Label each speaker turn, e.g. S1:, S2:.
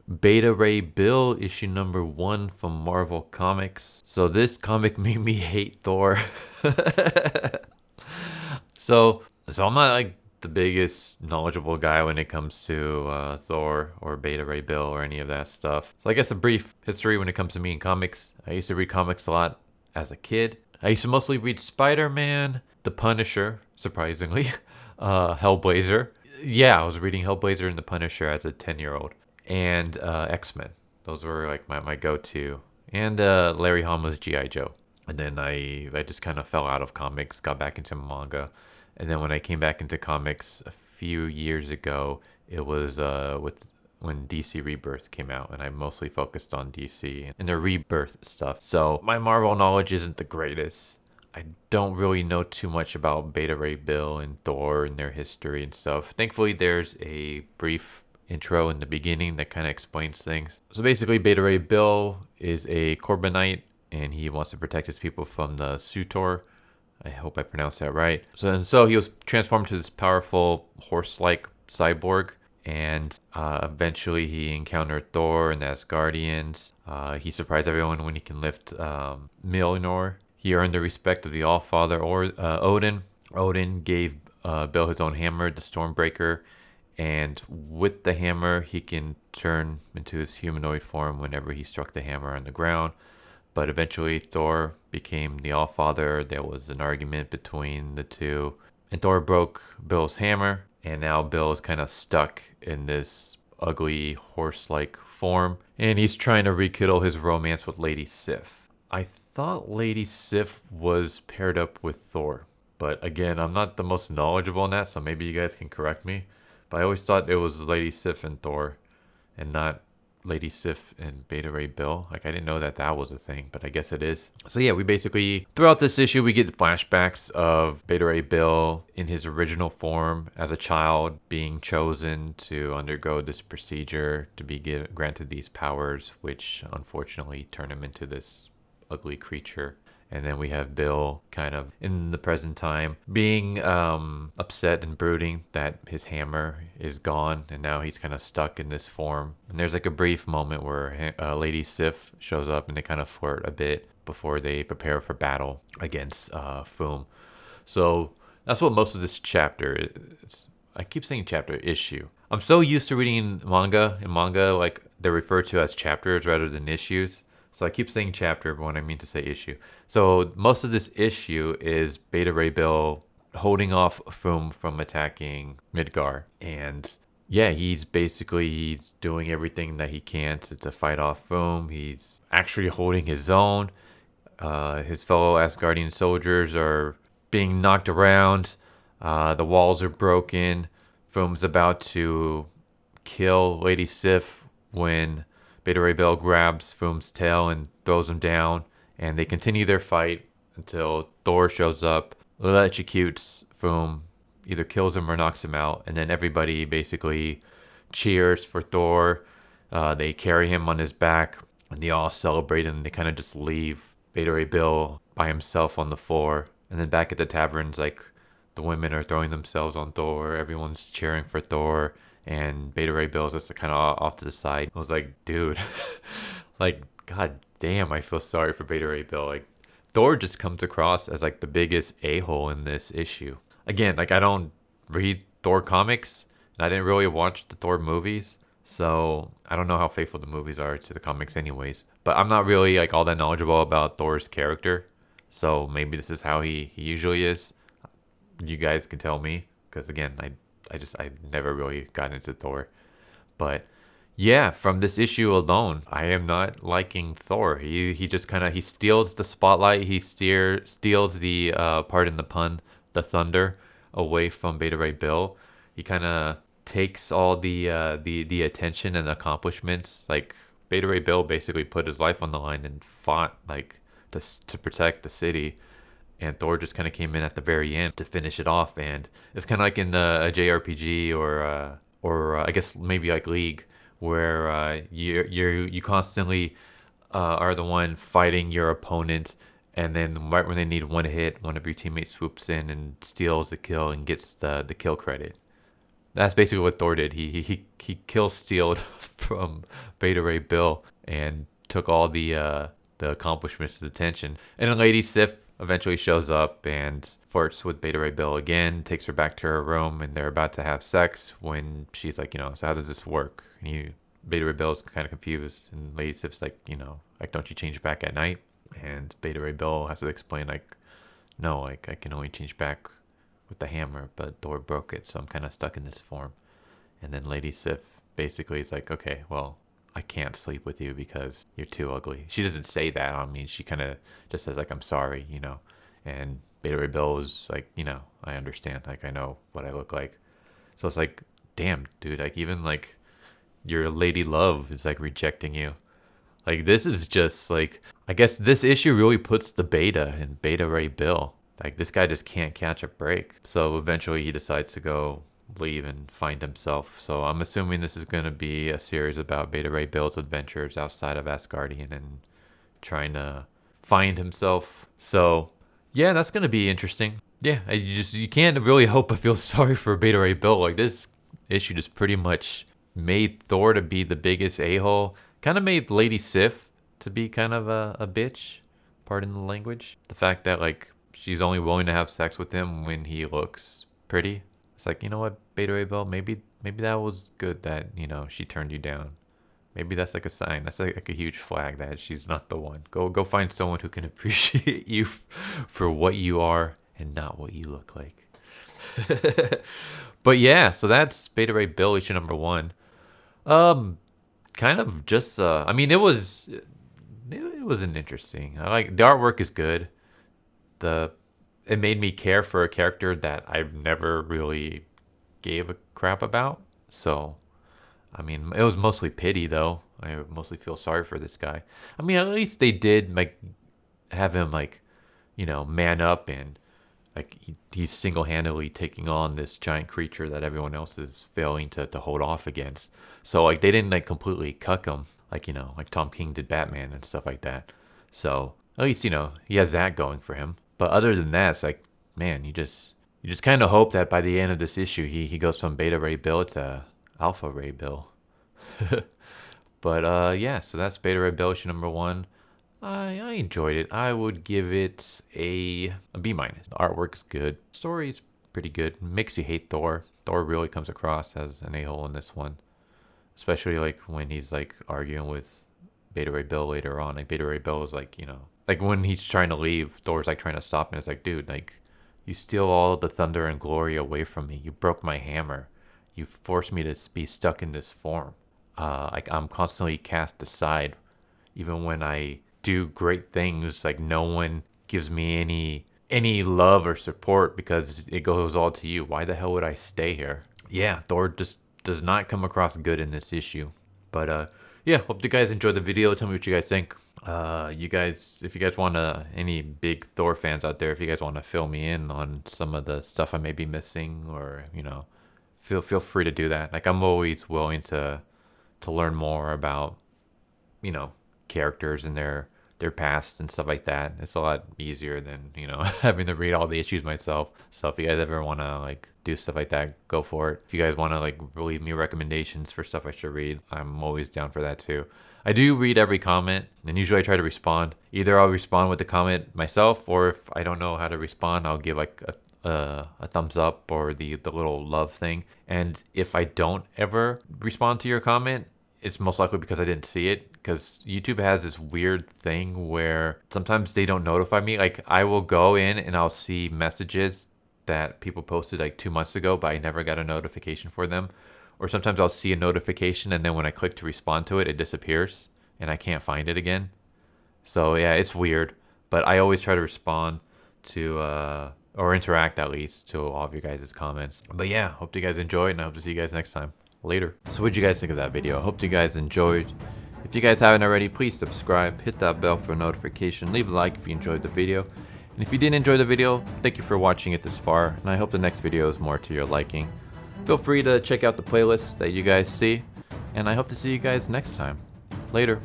S1: Beta Ray Bill, issue number 1 from Marvel Comics. So this comic made me hate Thor. So I'm not like the biggest knowledgeable guy when it comes to Thor or Beta Ray Bill or any of that stuff. So I guess a brief history when it comes to me in comics. I used to read comics a lot as a kid. I used to mostly read Spider-Man, The Punisher, surprisingly, Hellblazer. Yeah, I was reading Hellblazer and The Punisher as a 10-year-old. And X-Men. Those were like my go-to. And Larry Hama's G.I. Joe. And then I just kind of fell out of comics, got back into manga. And then when I came back into comics a few years ago, it was when DC Rebirth came out, and I mostly focused on DC and their Rebirth stuff. So my Marvel knowledge isn't the greatest. I don't really know too much about Beta Ray Bill and Thor and their history and stuff. Thankfully, there's a brief intro in the beginning that kind of explains things. So basically, Beta Ray Bill is a Korbinite, and he wants to protect his people from the Sutor. I hope I pronounced that right. So he was transformed to this powerful horse-like cyborg, and eventually he encountered Thor and the Asgardians. He surprised everyone when he can lift Mjolnir. He earned the respect of the Allfather Odin. Odin gave Bill his own hammer, the Stormbreaker, and with the hammer he can turn into his humanoid form whenever he struck the hammer on the ground. But eventually Thor became the Allfather. There was an argument between the two, and Thor broke Bill's hammer, and now Bill is kind of stuck in this ugly horse-like form, and he's trying to rekindle his romance with Lady Sif. I thought Lady Sif was paired up with Thor, but again, I'm not the most knowledgeable in that, so maybe you guys can correct me. But I always thought it was Lady Sif and Thor, and not Lady Sif and Beta Ray Bill. Like, I didn't know that was a thing, but I guess it is. So yeah, we basically, throughout this issue, we get flashbacks of Beta Ray Bill in his original form as a child, being chosen to undergo this procedure to be granted these powers, which unfortunately turn him into this ugly creature. And then we have Bill kind of in the present time being upset and brooding that his hammer is gone, and now he's kind of stuck in this form. And there's like a brief moment where Lady Sif shows up and they kind of flirt a bit before they prepare for battle against Foom. So that's what most of this chapter is. I keep saying chapter, issue. I'm so used to reading manga. In manga, like, they're referred to as chapters rather than issues. So I keep saying chapter when I mean to say issue. So most of this issue is Beta Ray Bill holding off Foom from attacking Midgar. And yeah, he's doing everything that he can to fight off Foom. He's actually holding his own. His fellow Asgardian soldiers are being knocked around. The walls are broken. Foom's about to kill Lady Sif when Beta Ray Bill grabs Foom's tail and throws him down, and they continue their fight until Thor shows up, electrocutes Foom, either kills him or knocks him out, and then everybody basically cheers for Thor. They carry him on his back, and they all celebrate, and they kind of just leave Beta Ray Bill by himself on the floor. And then back at the taverns, like, the women are throwing themselves on Thor, everyone's cheering for Thor, and Beta Ray Bill is just kind of off to the side. I was like, dude, like, god damn, I feel sorry for Beta Ray Bill. Like, Thor just comes across as like the biggest a-hole in this issue. Again, like, I don't read Thor comics, and I didn't really watch the Thor movies, so I don't know how faithful the movies are to the comics anyways. But I'm not really like all that knowledgeable about Thor's character, so maybe this is how he usually is. You guys can tell me, because again, I never really got into Thor. But yeah, from this issue alone, I am not liking Thor. He just kind of, he steals the spotlight. He steals the, pardon the pun, the thunder away from Beta Ray Bill. He kind of takes all the attention and accomplishments. Like, Beta Ray Bill basically put his life on the line and fought, like, to protect the city. And Thor just kind of came in at the very end to finish it off. And it's kind of like in a JRPG or I guess maybe like League, where you constantly are the one fighting your opponent, and then right when they need one hit, one of your teammates swoops in and steals the kill and gets the kill credit. That's basically what Thor did. He kill stealed from Beta Ray Bill and took all the accomplishments to detention. And then Lady Sif eventually shows up and flirts with Beta Ray Bill again, takes her back to her room, and they're about to have sex when she's like, so how does this work? And Beta Ray Bill's kind of confused, and Lady Sif's like, like, don't you change back at night? And Beta Ray Bill has to explain, like, no, like, I can only change back with the hammer, but Thor broke it, so I'm kind of stuck in this form. And then Lady Sif basically is like, okay, well, I can't sleep with you because you're too ugly. She doesn't say that on me. She kind of just says, like, I'm sorry, And Beta Ray Bill was like, I understand. Like, I know what I look like. So it's like, damn, dude, like, even, like, your lady love is, like, rejecting you. Like, this is just, like, I guess this issue really puts the beta in Beta Ray Bill. Like, this guy just can't catch a break. So eventually he decides to go leave and find himself. So I'm assuming this is going to be a series about Beta Ray Bill's adventures outside of Asgardian and trying to find himself. So yeah, that's going to be interesting. Yeah, you can't really help but feel sorry for Beta Ray Bill. Like, this issue just pretty much made Thor to be the biggest a-hole. Kind of made Lady Sif to be kind of a bitch, pardon the language. The fact that, like, she's only willing to have sex with him when he looks pretty. It's like, you know what, Beta Ray Bill, maybe that was good that, she turned you down. Maybe that's like a sign. That's like a huge flag that she's not the one. Go find someone who can appreciate you for what you are and not what you look like. But yeah, so that's Beta Ray Bill issue number 1. Kind of just I mean, it wasn't interesting. I like the artwork is good. It made me care for a character that I've never really gave a crap about. So, I mean, it was mostly pity though. I mostly feel sorry for this guy. I mean, at least they did like have him like, man up and like he's single-handedly taking on this giant creature that everyone else is failing to hold off against. So like they didn't like completely cuck him like, like Tom King did Batman and stuff like that. So at least, he has that going for him. But other than that, it's like, man, you just kind of hope that by the end of this issue, he goes from Beta Ray Bill to Alpha Ray Bill. But yeah, so that's Beta Ray Bill issue number 1. I enjoyed it. I would give it a B-. The artwork is good. Story is pretty good. Makes you hate Thor. Thor really comes across as an a-hole in this one. Especially like when he's like arguing with Beta Ray Bill later on. Like Beta Ray Bill is like, like when he's trying to leave, Thor's like trying to stop him. It's like, dude, like you steal all the thunder and glory away from me. You broke my hammer. You forced me to be stuck in this form. Like I'm constantly cast aside. Even when I do great things, like no one gives me any love or support because it goes all to you. Why the hell would I stay here? Yeah, Thor just does not come across good in this issue. But yeah, hope you guys enjoyed the video. Tell me what you guys think. If you guys want to, any big Thor fans out there, if you guys want to fill me in on some of the stuff I may be missing, or feel free to do that. Like I'm always willing to learn more about characters and their past and stuff like that. It's a lot easier than having to read all the issues myself. So if you guys ever want to like do stuff like that, go for it. If you guys want to like leave me recommendations for stuff I should read, I'm always down for that too. I do read every comment, and usually I try to respond. Either I'll respond with the comment myself, or if I don't know how to respond, I'll give like a thumbs up or the little love thing. And if I don't ever respond to your comment, it's most likely because I didn't see it, because YouTube has this weird thing where sometimes they don't notify me. Like I will go in and I'll see messages that people posted like 2 months ago, but I never got a notification for them. Or sometimes I'll see a notification and then when I click to respond to it, it disappears and I can't find it again. So yeah, it's weird, but I always try to respond to or interact at least to all of your guys' comments. But yeah, hope you guys enjoyed, and I hope to see you guys next time. Later. So what'd you guys think of that video? I hope you guys enjoyed. If you guys haven't already, please subscribe, hit that bell for a notification, leave a like if you enjoyed the video. And if you didn't enjoy the video, thank you for watching it this far, and I hope the next video is more to your liking. Feel free to check out the playlist that you guys see, and I hope to see you guys next time. Later.